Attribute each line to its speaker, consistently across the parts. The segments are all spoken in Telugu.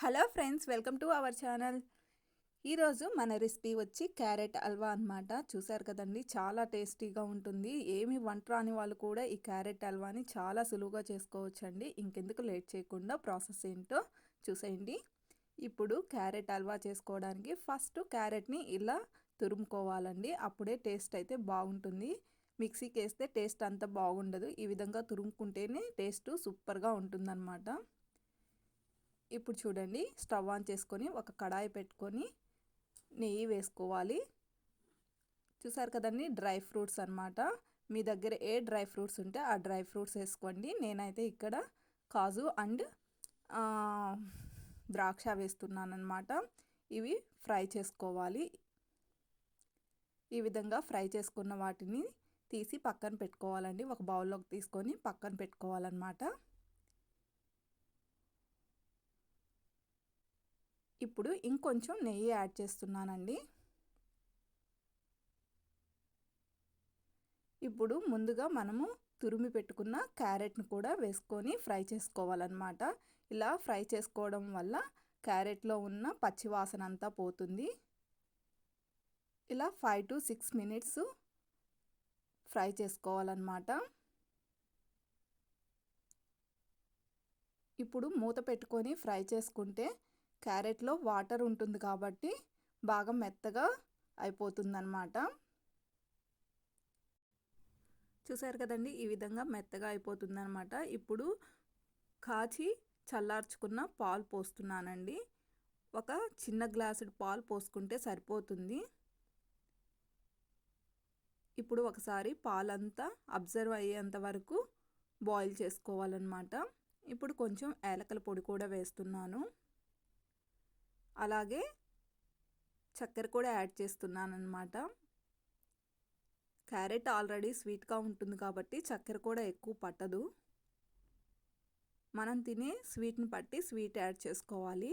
Speaker 1: Hello friends, welcome to our channel. ఈరోజు మన రెసిపీ వచ్చి క్యారెట్ హల్వా అనమాట. చూసారు కదండి, చాలా టేస్టీగా ఉంటుంది. ఏమి వంట రాని వాళ్ళు కూడా ఈ క్యారెట్ హల్వాని చాలా సులువుగా చేసుకోవచ్చండి. ఇంకెందుకు లేట్ చేయకుండా ప్రాసెస్ ఏంటో చూసేయండి. ఇప్పుడు క్యారెట్ హల్వా చేసుకోవడానికి ఫస్ట్ క్యారెట్ని ఇలా తురుముకోవాలండి. అప్పుడే టేస్ట్ అయితే బాగుంటుంది. మిక్సీకి వేస్తే టేస్ట్ అంత బాగుండదు. ఈ విధంగా తురుముకుంటేనే టేస్ట్ సూపర్గా ఉంటుందన్నమాట. ఇప్పుడు చూడండి, స్టవ్ ఆన్ చేసుకొని ఒక కడాయి పెట్టుకొని నెయ్యి వేసుకోవాలి. చూసారు కదండి, డ్రై ఫ్రూట్స్ అన్నమాట. మీ దగ్గర ఏ డ్రై ఫ్రూట్స్ ఉంటే ఆ డ్రై ఫ్రూట్స్ వేసుకోండి. నేనైతే ఇక్కడ కాజు అండ్ ద్రాక్ష వేస్తున్నాను అన్నమాట. ఇవి ఫ్రై చేసుకోవాలి. ఈ విధంగా ఫ్రై చేసుకున్న వాటిని తీసి పక్కన పెట్టుకోవాలండి. ఒక బౌల్లోకి తీసుకొని పక్కన పెట్టుకోవాలన్నమాట. ఇప్పుడు ఇంకొంచెం నెయ్యి యాడ్ చేస్తున్నానండి. ఇప్పుడు ముందుగా మనము తురిమి పెట్టుకున్న క్యారెట్ను కూడా వేసుకొని ఫ్రై చేసుకోవాలన్నమాట. ఇలా ఫ్రై చేసుకోవడం వల్ల క్యారెట్లో ఉన్న పచ్చివాసన అంతా పోతుంది. ఇలా 5 to 6 minutes ఫ్రై చేసుకోవాలన్నమాట. ఇప్పుడు మూత పెట్టుకొని ఫ్రై చేసుకుంటే క్యారెట్లో వాటర్ ఉంటుంది కాబట్టి బాగా మెత్తగా అయిపోతుందన్నమాట. చూసారు కదండి, ఈ విధంగా మెత్తగా అయిపోతుందన్నమాట. ఇప్పుడు కాచి చల్లార్చుకున్న పాలు పోస్తున్నానండి. ఒక చిన్న గ్లాసుడు పాలు పోసుకుంటే సరిపోతుంది. ఇప్పుడు ఒకసారి పాలంతా అబ్జర్వ్ అయ్యేంత వరకు బాయిల్ చేసుకోవాలన్నమాట. ఇప్పుడు కొంచెం యాలకుల పొడి కూడా వేస్తున్నాను. అలాగే చక్కెర కూడా యాడ్ చేస్తున్నాను అన్నమాట. క్యారెట్ ఆల్రెడీ స్వీట్గా ఉంటుంది కాబట్టి చక్కెర కూడా ఎక్కువ పట్టదు. మనం తినే స్వీట్ని బట్టి స్వీట్ యాడ్ చేసుకోవాలి.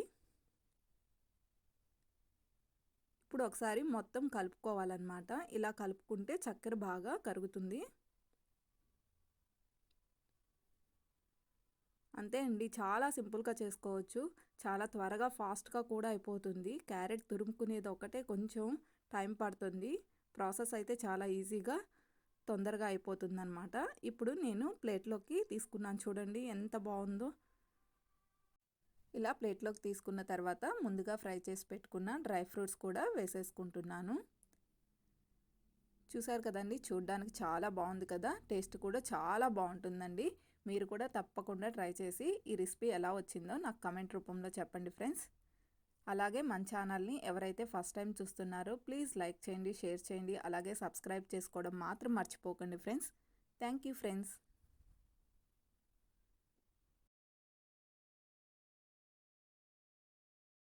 Speaker 1: ఇప్పుడు ఒకసారి మొత్తం కలుపుకోవాలన్నమాట. ఇలా కలుపుకుంటే చక్కెర బాగా కరుగుతుంది. అంతే అండి, చాలా సింపుల్గా చేసుకోవచ్చు. చాలా త్వరగా ఫాస్ట్గా కూడా అయిపోతుంది. క్యారెట్ తురుముకునేది ఒకటే కొంచెం టైం పడుతుంది. ప్రాసెస్ అయితే చాలా ఈజీగా తొందరగా అయిపోతుంది అన్నమాట. ఇప్పుడు నేను ప్లేట్లోకి తీసుకున్నాను. చూడండి ఎంత బాగుందో. ఇలా ప్లేట్లోకి తీసుకున్న తర్వాత ముందుగా ఫ్రై చేసి పెట్టుకున్న డ్రై ఫ్రూట్స్ కూడా వేసేసుకుంటున్నాను. చూసారు కదండి, చూడ్డానికి చాలా బాగుంది కదా. టేస్ట్ కూడా చాలా బాగుంటుందండి. మీరు కూడా తప్పకుండా ట్రై చేసి ఈ రెసిపీ ఎలా వచ్చిందో నాకు కామెంట్ రూపంలో చెప్పండి ఫ్రెండ్స్. అలాగే మన ఛానల్ని ఎవరైతే ఫస్ట్ టైం చూస్తున్నారో ప్లీజ్ లైక్ చేయండి, షేర్ చేయండి. అలాగే సబ్స్క్రైబ్ చేసుకోవడం మాత్రం మర్చిపోకండి ఫ్రెండ్స్. Thank you friends.